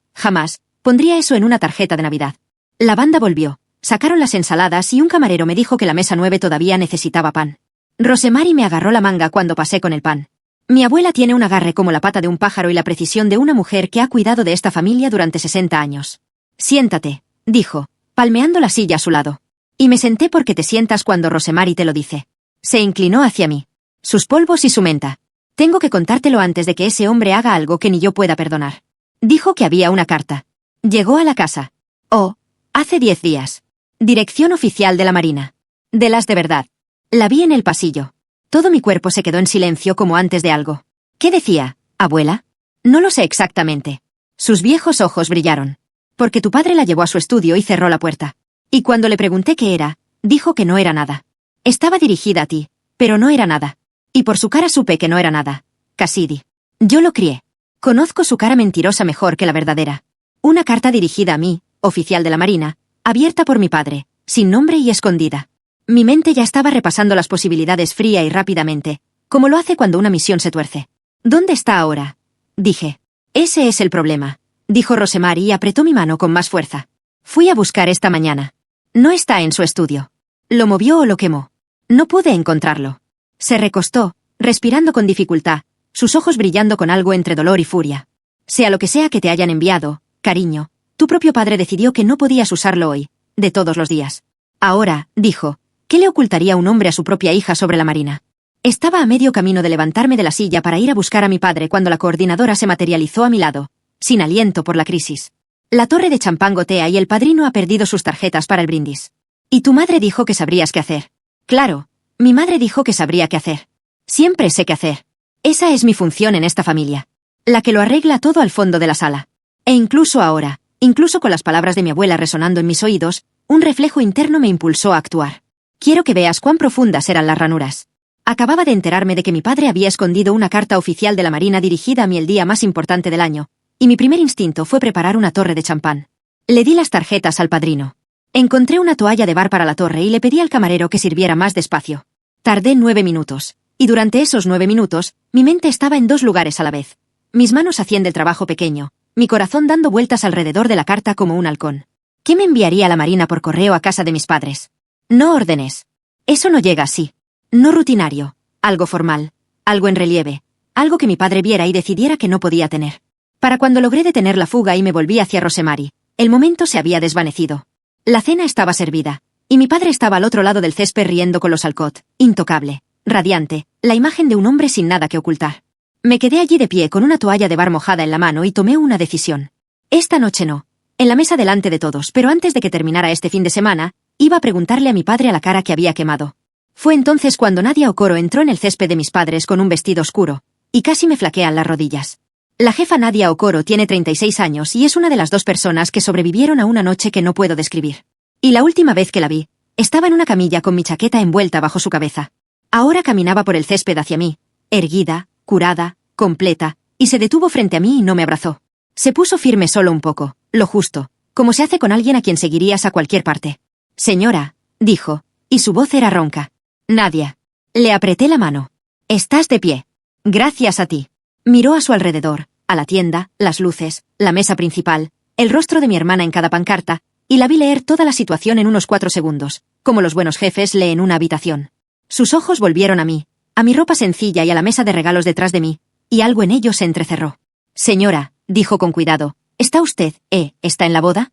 A: pondría eso en una tarjeta de Navidad. La banda volvió, sacaron las ensaladas y un camarero me dijo que la mesa 9 todavía necesitaba pan. Rosemary me agarró la manga cuando pasé con el pan. Mi abuela tiene un agarre como la pata de un pájaro y la precisión de una mujer que ha cuidado de esta familia durante 60 años. Siéntate, dijo, palmeando la silla a su lado. Y me senté porque te sientas cuando Rosemary te lo dice. Se inclinó hacia mí. Sus polvos y su menta. Tengo que contártelo antes de que ese hombre haga algo que ni yo pueda perdonar. Dijo que había una carta. Llegó a la casa. Oh, hace 10 días. Dirección oficial de la Marina. De las de verdad. La vi en el pasillo. Todo mi cuerpo se quedó en silencio como antes de algo. ¿Qué decía, abuela? No lo sé exactamente. Sus viejos ojos brillaron. Porque tu padre la llevó a su estudio y cerró la puerta. Y cuando le pregunté qué era, dijo que no era nada. Estaba dirigida a ti, pero no era nada. Y por su cara supe que no era nada. Cassidy. Yo lo crié. Conozco su cara mentirosa mejor que la verdadera. Una carta dirigida a mí, oficial de la Marina, abierta por mi padre, sin nombre y escondida. Mi mente ya estaba repasando las posibilidades fría y rápidamente, como lo hace cuando una misión se tuerce. ¿Dónde está ahora? Dije. Ese es el problema, dijo Rosemary y apretó mi mano con más fuerza. Fui a buscar esta mañana. No está en su estudio. Lo movió o lo quemó. No pude encontrarlo. Se recostó, respirando con dificultad, sus ojos brillando con algo entre dolor y furia. Sea lo que sea que te hayan enviado, cariño, tu propio padre decidió que no podías usarlo hoy, de todos los días. Ahora, dijo, ¿qué le ocultaría un hombre a su propia hija sobre la Marina? Estaba a medio camino de levantarme de la silla para ir a buscar a mi padre cuando la coordinadora se materializó a mi lado, sin aliento por la crisis. La torre de champán gotea y el padrino ha perdido sus tarjetas para el brindis. Y tu madre dijo que sabrías qué hacer. Claro. Mi madre dijo que sabría qué hacer. Siempre sé qué hacer. Esa es mi función en esta familia. La que lo arregla todo al fondo de la sala. E incluso ahora, incluso con las palabras de mi abuela resonando en mis oídos, un reflejo interno me impulsó a actuar. Quiero que veas cuán profundas eran las ranuras. Acababa de enterarme de que mi padre había escondido una carta oficial de la Marina dirigida a mí el día más importante del año, y mi primer instinto fue preparar una torre de champán. Le di las tarjetas al padrino. Encontré una toalla de bar para la torre y le pedí al camarero que sirviera más despacio. Tardé 9 minutos, y durante esos 9 minutos, mi mente estaba en 2 lugares a la vez. Mis manos hacían del trabajo pequeño, mi corazón dando vueltas alrededor de la carta como un halcón. ¿Qué me enviaría la Marina por correo a casa de mis padres? No órdenes. Eso no llega así. No rutinario, algo formal, algo en relieve, algo que mi padre viera y decidiera que no podía tener. Para cuando logré detener la fuga y me volví hacia Rosemary, el momento se había desvanecido. La cena estaba servida, y mi padre estaba al otro lado del césped riendo con los Alcott, intocable, radiante, la imagen de un hombre sin nada que ocultar. Me quedé allí de pie con una toalla de bar mojada en la mano y tomé una decisión. Esta noche no. En la mesa delante de todos, pero antes de que terminara este fin de semana, iba a preguntarle a mi padre a la cara que había quemado. Fue entonces cuando Nadia Okoro entró en el césped de mis padres con un vestido oscuro, y casi me flaquean las rodillas. La jefa Nadia Okoro tiene 36 años y es una de las 2 personas que sobrevivieron a una noche que no puedo describir. Y la última vez que la vi, estaba en una camilla con mi chaqueta envuelta bajo su cabeza. Ahora caminaba por el césped hacia mí, erguida, curada, completa, y se detuvo frente a mí y no me abrazó. Se puso firme solo un poco, lo justo, como se hace con alguien a quien seguirías a cualquier parte. Señora, dijo, y su voz era ronca. Nadia. Le apreté la mano. Estás de pie. Gracias a ti. Miró a su alrededor, a la tienda, las luces, la mesa principal, el rostro de mi hermana en cada pancarta, y la vi leer toda la situación en unos 4 segundos, como los buenos jefes leen una habitación. Sus ojos volvieron a mí, a mi ropa sencilla y a la mesa de regalos detrás de mí, y algo en ellos se entrecerró. Señora, dijo con cuidado, ¿está usted, está en la boda?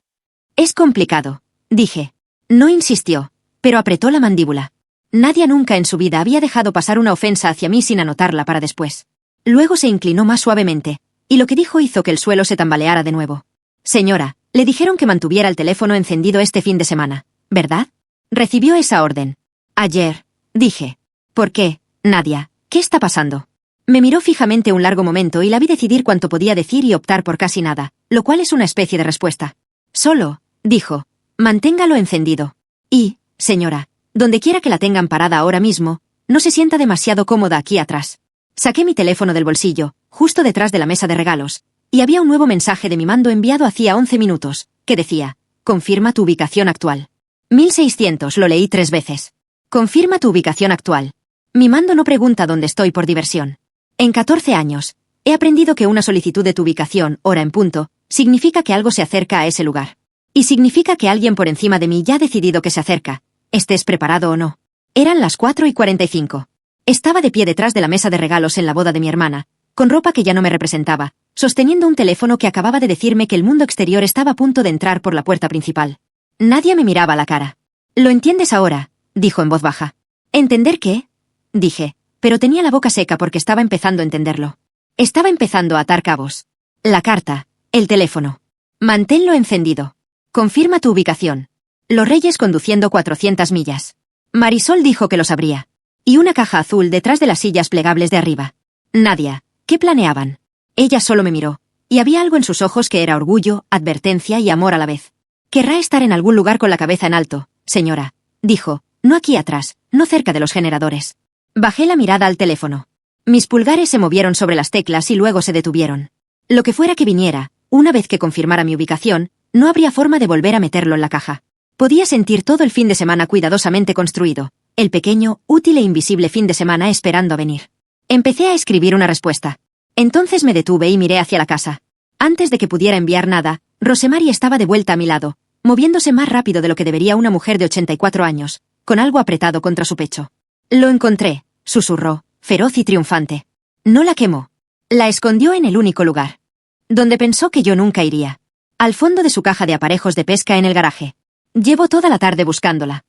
A: Es complicado, dije. No insistió, pero apretó la mandíbula. Nadia nunca en su vida había dejado pasar una ofensa hacia mí sin anotarla para después. Luego se inclinó más suavemente, y lo que dijo hizo que el suelo se tambaleara de nuevo. Señora, le dijeron que mantuviera el teléfono encendido este fin de semana, ¿verdad? Recibió esa orden. Ayer, dije. ¿Por qué, Nadia? ¿Qué está pasando? Me miró fijamente un largo momento y la vi decidir cuánto podía decir y optar por casi nada, lo cual es una especie de respuesta. Solo, dijo, manténgalo encendido. Y, señora, donde quiera que la tengan parada ahora mismo, no se sienta demasiado cómoda aquí atrás. Saqué mi teléfono del bolsillo, justo detrás de la mesa de regalos, y había un nuevo mensaje de mi mando enviado hacía 11 minutos, que decía, confirma tu ubicación actual. 1600, lo leí 3 veces. Confirma tu ubicación actual. Mi mando no pregunta dónde estoy por diversión. En 14 años, he aprendido que una solicitud de tu ubicación, hora en punto, significa que algo se acerca a ese lugar. Y significa que alguien por encima de mí ya ha decidido que se acerca, estés preparado o no. Eran las 4:45. Estaba de pie detrás de la mesa de regalos en la boda de mi hermana, con ropa que ya no me representaba, sosteniendo un teléfono que acababa de decirme que el mundo exterior estaba a punto de entrar por la puerta principal. Nadie me miraba a la cara. ¿Lo entiendes ahora?, dijo en voz baja. ¿Entender qué?, dije, pero tenía la boca seca porque estaba empezando a entenderlo. Estaba empezando a atar cabos. La carta, el teléfono. Manténlo encendido. Confirma tu ubicación. Los Reyes conduciendo 400 millas. Marisol dijo que lo sabría. Y una caja azul detrás de las sillas plegables de arriba. Nadia, ¿qué planeaban? Ella solo me miró, y había algo en sus ojos que era orgullo, advertencia y amor a la vez. Querrá estar en algún lugar con la cabeza en alto, señora, dijo, no aquí atrás, no cerca de los generadores. Bajé la mirada al teléfono. Mis pulgares se movieron sobre las teclas y luego se detuvieron. Lo que fuera que viniera, una vez que confirmara mi ubicación, no habría forma de volver a meterlo en la caja. Podía sentir todo el fin de semana cuidadosamente construido, el pequeño, útil e invisible fin de semana esperando a venir. Empecé a escribir una respuesta. Entonces me detuve y miré hacia la casa. Antes de que pudiera enviar nada, Rosemary estaba de vuelta a mi lado, moviéndose más rápido de lo que debería una mujer de 84 años, con algo apretado contra su pecho. Lo encontré, susurró, feroz y triunfante. No la quemó. La escondió en el único lugar donde pensó que yo nunca iría. Al fondo de su caja de aparejos de pesca en el garaje. Llevo toda la tarde buscándola.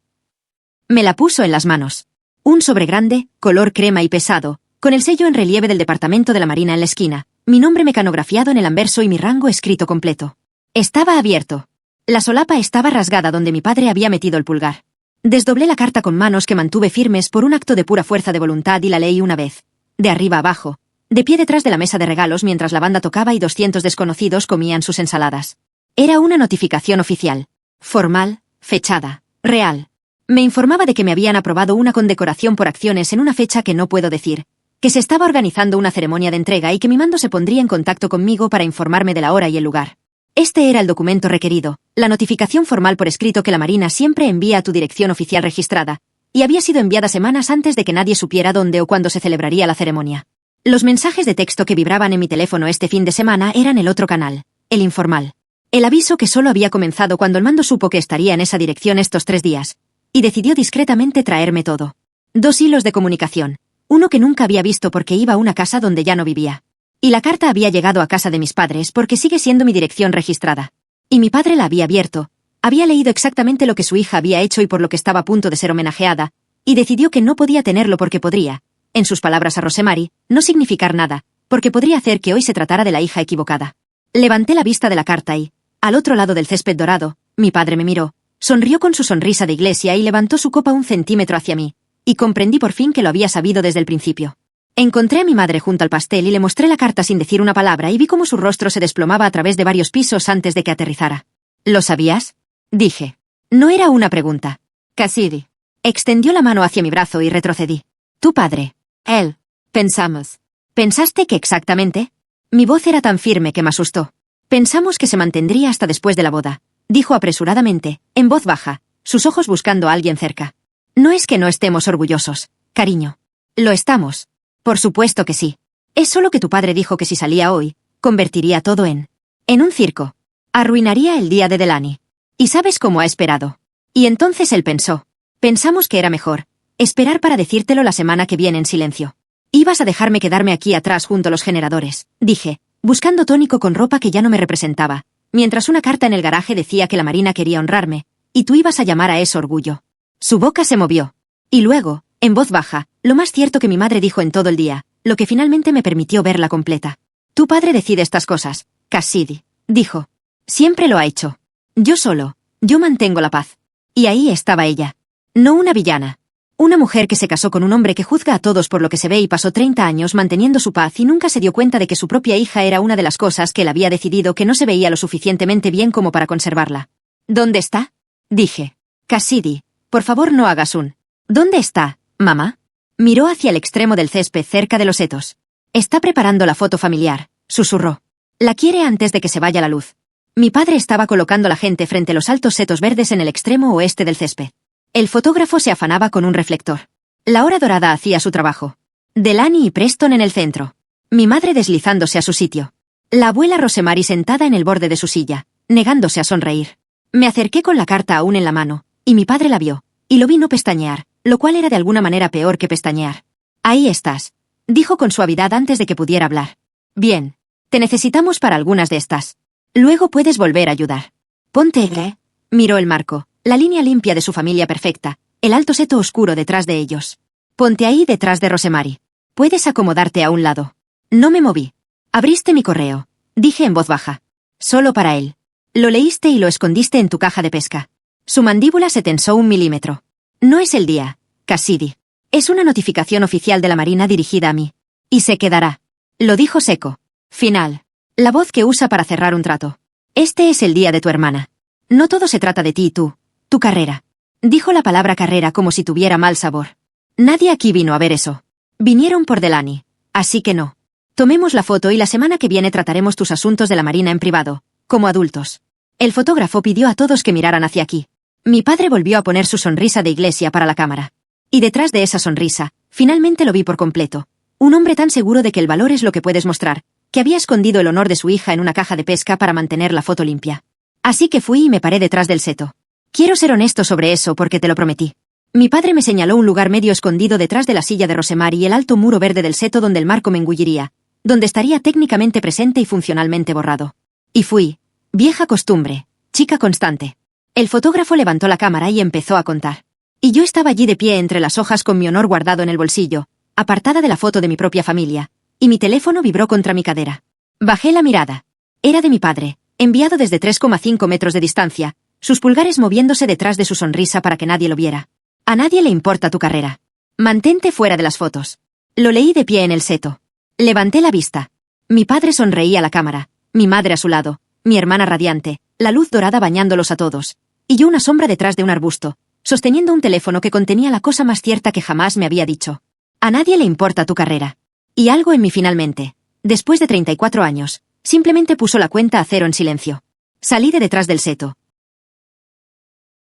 A: Me la puso en las manos. Un sobre grande, color crema y pesado, con el sello en relieve del Departamento de la Marina en la esquina, mi nombre mecanografiado en el anverso y mi rango escrito completo. Estaba abierto. La solapa estaba rasgada donde mi padre había metido el pulgar. Desdoblé la carta con manos que mantuve firmes por un acto de pura fuerza de voluntad y la leí una vez, de arriba abajo, de pie detrás de la mesa de regalos mientras la banda tocaba y 200 desconocidos comían sus ensaladas. Era una notificación oficial, formal, fechada, real. Me informaba de que me habían aprobado una condecoración por acciones en una fecha que no puedo decir, que se estaba organizando una ceremonia de entrega y que mi mando se pondría en contacto conmigo para informarme de la hora y el lugar. Este era el documento requerido, la notificación formal por escrito que la Marina siempre envía a tu dirección oficial registrada, y había sido enviada semanas antes de que nadie supiera dónde o cuándo se celebraría la ceremonia. Los mensajes de texto que vibraban en mi teléfono este fin de semana eran el otro canal, el informal. El aviso que solo había comenzado cuando el mando supo que estaría en esa dirección estos 3 días, y decidió discretamente traerme todo. 2 hilos de comunicación, uno que nunca había visto porque iba a una casa donde ya no vivía. Y la carta había llegado a casa de mis padres porque sigue siendo mi dirección registrada. Y mi padre la había abierto, había leído exactamente lo que su hija había hecho y por lo que estaba a punto de ser homenajeada, y decidió que no podía tenerlo porque podría, en sus palabras a Rosemary, no significar nada, porque podría hacer que hoy se tratara de la hija equivocada. Levanté la vista de la carta y, al otro lado del césped dorado, mi padre me miró, sonrió con su sonrisa de iglesia y levantó su copa 1 centímetro hacia mí, y comprendí por fin que lo había sabido desde el principio. Encontré a mi madre junto al pastel y le mostré la carta sin decir una palabra y vi cómo su rostro se desplomaba a través de varios pisos antes de que aterrizara. ¿Lo sabías? Dije. No era una pregunta. Cassidy. Extendió la mano hacia mi brazo y retrocedí. Tu padre. Él. Pensamos. ¿Pensaste que exactamente? Mi voz era tan firme que me asustó. Pensamos que se mantendría hasta después de la boda, dijo apresuradamente, en voz baja, sus ojos buscando a alguien cerca. No es que no estemos orgullosos, cariño. Lo estamos. Por supuesto que sí. Es solo que tu padre dijo que si salía hoy, convertiría todo en un circo. Arruinaría el día de Delaney. ¿Y sabes cómo ha esperado? Y entonces él pensó. Pensamos que era mejor esperar para decírtelo la semana que viene en silencio. Ibas a dejarme quedarme aquí atrás junto a los generadores, dije, buscando tónico con ropa que ya no me representaba, mientras una carta en el garaje decía que la Marina quería honrarme, y tú ibas a llamar a eso orgullo. Su boca se movió. Y luego, en voz baja, lo más cierto que mi madre dijo en todo el día, lo que finalmente me permitió verla completa. Tu padre decide estas cosas, Cassidy, dijo. Siempre lo ha hecho. Yo mantengo la paz. Y ahí estaba ella. No una villana. Una mujer que se casó con un hombre que juzga a todos por lo que se ve y pasó 30 años manteniendo su paz y nunca se dio cuenta de que su propia hija era una de las cosas que él había decidido que no se veía lo suficientemente bien como para conservarla. ¿Dónde está? Dije. Cassidy, por favor no hagas un. ¿Dónde está, mamá? Miró hacia el extremo del césped cerca de los setos. Está preparando la foto familiar, susurró. La quiere antes de que se vaya la luz. Mi padre estaba colocando la gente frente a los altos setos verdes en el extremo oeste del césped. El fotógrafo se afanaba con un reflector. La hora dorada hacía su trabajo. Delaney y Preston en el centro. Mi madre deslizándose a su sitio. La abuela Rosemary sentada en el borde de su silla, negándose a sonreír. Me acerqué con la carta aún en la mano, y mi padre la vio, y lo vi no pestañear, lo cual era de alguna manera peor que pestañear. Ahí estás, dijo con suavidad antes de que pudiera hablar. Bien, te necesitamos para algunas de estas. Luego puedes volver a ayudar. Ponte, miró el marco. La línea limpia de su familia perfecta, el alto seto oscuro detrás de ellos. Ponte ahí detrás de Rosemary. Puedes acomodarte a un lado. No me moví. Abriste mi correo, dije en voz baja. Solo para él. Lo leíste y lo escondiste en tu caja de pesca. Su mandíbula se tensó 1 milímetro. No es el día, Cassidy. Es una notificación oficial de la Marina dirigida a mí. Y se quedará. Lo dijo seco. Final. La voz que usa para cerrar un trato. Este es el día de tu hermana. No todo se trata de ti y tú. Tu carrera. Dijo la palabra carrera como si tuviera mal sabor. Nadie aquí vino a ver eso. Vinieron por Delaney. Así que no. Tomemos la foto y la semana que viene trataremos tus asuntos de la Marina en privado, como adultos. El fotógrafo pidió a todos que miraran hacia aquí. Mi padre volvió a poner su sonrisa de iglesia para la cámara. Y detrás de esa sonrisa, finalmente lo vi por completo. Un hombre tan seguro de que el valor es lo que puedes mostrar, que había escondido el honor de su hija en una caja de pesca para mantener la foto limpia. Así que fui y me paré detrás del seto. Quiero ser honesto sobre eso porque te lo prometí. Mi padre me señaló un lugar medio escondido detrás de la silla de Rosemary y el alto muro verde del seto donde el marco me engulliría, donde estaría técnicamente presente y funcionalmente borrado. Y fui. Vieja costumbre, chica constante. El fotógrafo levantó la cámara y empezó a contar. Y yo estaba allí de pie entre las hojas con mi honor guardado en el bolsillo, apartada de la foto de mi propia familia, y mi teléfono vibró contra mi cadera. Bajé la mirada. Era de mi padre, enviado desde 3,5 metros de distancia, sus pulgares moviéndose detrás de su sonrisa para que nadie lo viera. A nadie le importa tu carrera. Mantente fuera de las fotos. Lo leí de pie en el seto. Levanté la vista. Mi padre sonreía a la cámara, mi madre a su lado, mi hermana radiante, la luz dorada bañándolos a todos, y yo una sombra detrás de un arbusto, sosteniendo un teléfono que contenía la cosa más cierta que jamás me había dicho. A nadie le importa tu carrera. Y algo en mí finalmente, después de 34 años, simplemente puso la cuenta a cero en silencio. Salí de detrás del seto,